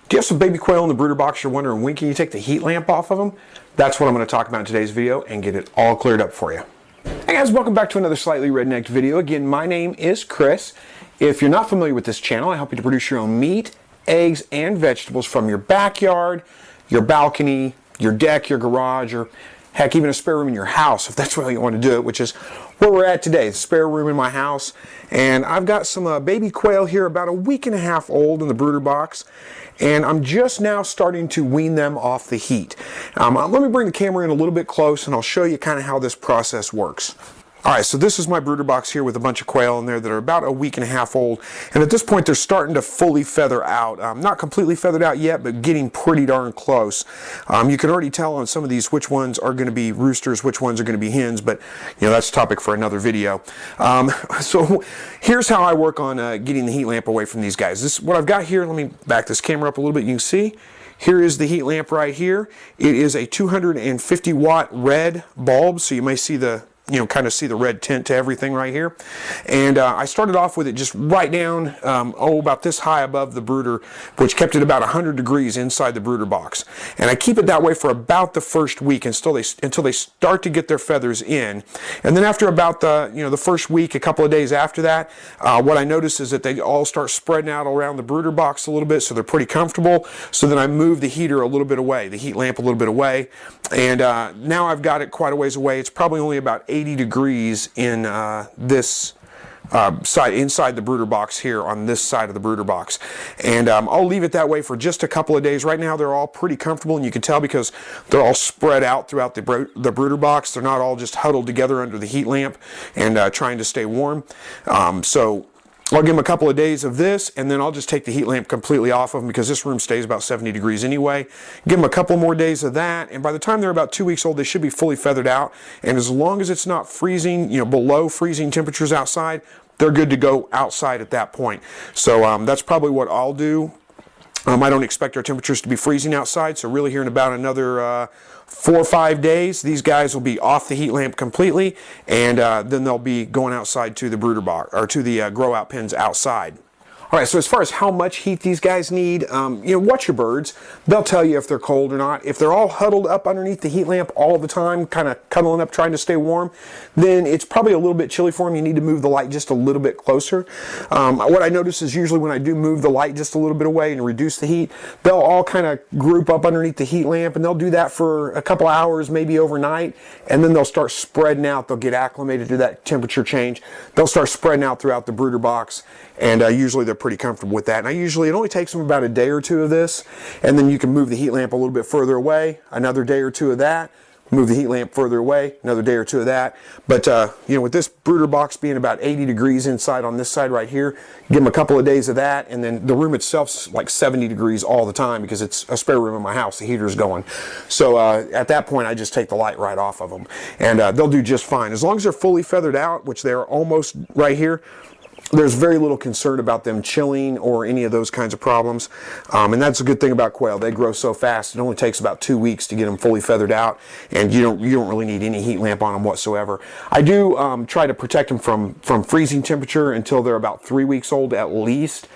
Do you have some baby quail in the brooder box you're wondering when can you take the heat lamp off of them? That's what I'm going to talk about in today's video and get it all cleared up for you. Hey guys, welcome back to another slightly rednecked video. Again, my name is Chris. If you're not familiar with this channel, I help you to produce your own meat, eggs, and vegetables from your backyard, your balcony, your deck, your garage, or heck, even a spare room in your house if that's where you want to do it, which is where we're at today, the spare room in my house. And I've got some baby quail here about a week and a half old in the brooder box, and I'm just now starting to wean them off the heat. Let me bring the camera in a little bit close and I'll show you kind of how this process works. Alright, so this is my brooder box here with a bunch of quail in there that are about a week and a half old, and at this point they're starting to fully feather out. Not completely feathered out yet, but getting pretty darn close. You can already tell on some of these which ones are going to be roosters, which ones are going to be hens, but you know, that's a topic for another video. So here's how I work on getting the heat lamp away from these guys. This what I've got here. Let me back this camera up a little bit. You can see here is the heat lamp right here. It is a 250 watt red bulb, so you may see the kind of see the red tint to everything right here. And I started off with it just right down, about this high above the brooder, which kept it about 100 degrees inside the brooder box. And I keep it that way for about the first week until they start to get their feathers in. And then after about the first week, a couple of days after that, what I notice is that they all start spreading out around the brooder box a little bit, so they're pretty comfortable. So then I move the heater a little bit away, the heat lamp a little bit away, and now I've got it quite a ways away. It's probably only about 80 degrees in this side inside the brooder box here on this side of the brooder box, and I'll leave it that way for just a couple of days. Right now they're all pretty comfortable, and you can tell because they're all spread out throughout the brooder box. They're not all just huddled together under the heat lamp and trying to stay warm. So I'll give them a couple of days of this, and then I'll just take the heat lamp completely off of them because this room stays about 70 degrees anyway. Give them a couple more days of that, and by the time they're about 2 weeks old, they should be fully feathered out. And as long as it's not freezing, below freezing temperatures outside, they're good to go outside at that point. So that's probably what I'll do. I don't expect our temperatures to be freezing outside, so really here in about another 4 or 5 days, these guys will be off the heat lamp completely, and then they'll be going outside to the brooder box, or to the grow out pens outside. All right, so as far as how much heat these guys need, watch your birds. They'll tell you if they're cold or not. If they're all huddled up underneath the heat lamp all the time, kind of cuddling up trying to stay warm, then it's probably a little bit chilly for them. You need to move the light just a little bit closer. What I notice is usually when I do move the light just a little bit away and reduce the heat, they'll all kind of group up underneath the heat lamp, and they'll do that for a couple hours, maybe overnight, and then they'll start spreading out. They'll get acclimated to that temperature change. They'll start spreading out throughout the brooder box, and usually they're pretty comfortable with that. And it only takes them about a day or two of this, and then you can move the heat lamp a little bit further away, another day or two of that, move the heat lamp further away, another day or two of that. But with this brooder box being about 80 degrees inside on this side right here, give them a couple of days of that, and then the room itself's like 70 degrees all the time because it's a spare room in my house. The heater's going. So at that point I just take the light right off of them, and they'll do just fine as long as they're fully feathered out, which they're almost right here. There's very little concern about them chilling or any of those kinds of problems, and that's a good thing about quail. They grow so fast. It only takes about 2 weeks to get them fully feathered out, and you don't really need any heat lamp on them whatsoever. I do try to protect them from freezing temperature until they're about 3 weeks old at least,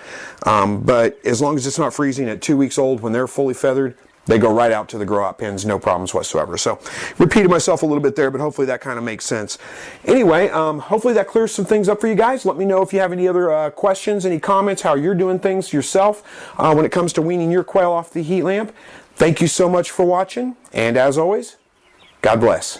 but as long as it's not freezing at 2 weeks old, when they're fully feathered, they go right out to the grow out pens, no problems whatsoever. So repeated myself a little bit there, but hopefully that kind of makes sense. Anyway, hopefully that clears some things up for you guys. Let me know if you have any other questions, any comments, how you're doing things yourself when it comes to weaning your quail off the heat lamp. Thank you so much for watching, and as always, God bless.